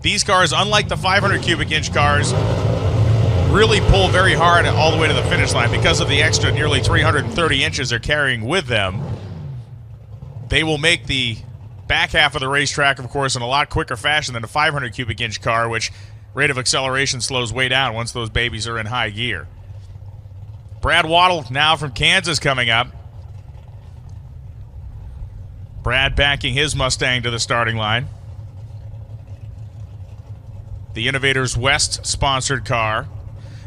These cars, unlike the 500 cubic inch cars, really pull very hard all the way to the finish line because of the extra nearly 330 inches they're carrying with them. They will make the back half of the racetrack, of course, in a lot quicker fashion than a 500 cubic inch car, which rate of acceleration slows way down once those babies are in high gear. Brad Waddle now from Kansas coming up. Brad backing his Mustang to the starting line. The Innovators West sponsored car.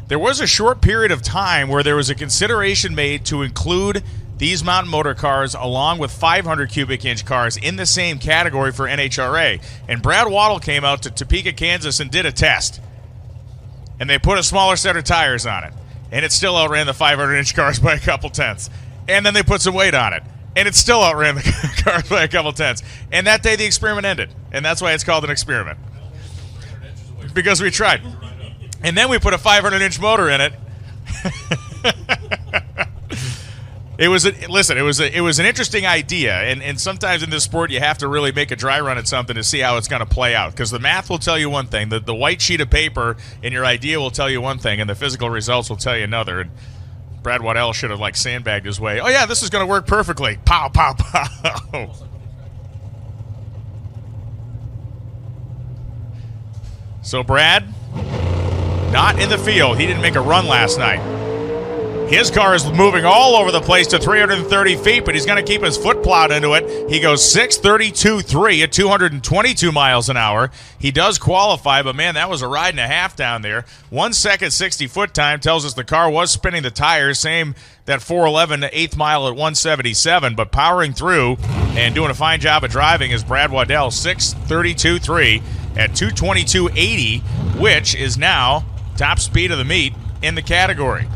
There was a short period of time where there was a consideration made to include these mountain motor cars along with 500 cubic inch cars in the same category for NHRA. And Brad Waddle came out to Topeka, Kansas and did a test. And they put a smaller set of tires on it. And it still outran the 500 inch cars by a couple tenths. And then they put some weight on it. And it still outran the cars by a couple tenths. And that day the experiment ended. And that's why it's called an experiment. Because we tried. And then we put a 500-inch motor in it. It was an interesting idea, and sometimes in this sport you have to really make a dry run at something to see how it's going to play out, because the math will tell you one thing, the white sheet of paper in your idea will tell you one thing, and the physical results will tell you another. And Brad Waddell should have sandbagged his way. Oh yeah, this is going to work perfectly. Pow, pow, pow. So Brad, not in the field. He didn't make a run last night. His car is moving all over the place to 330 feet, but he's going to keep his foot plowed into it. He goes 6:32.3 at 222 miles an hour. He does qualify, but man, that was a ride and a half down there. 1 second 60-foot time tells us the car was spinning the tires, same that 411 8th mile at 177, but powering through and doing a fine job of driving is Brad Waddell, 6:32.3 at 222.80, which is now top speed of the meet in the category.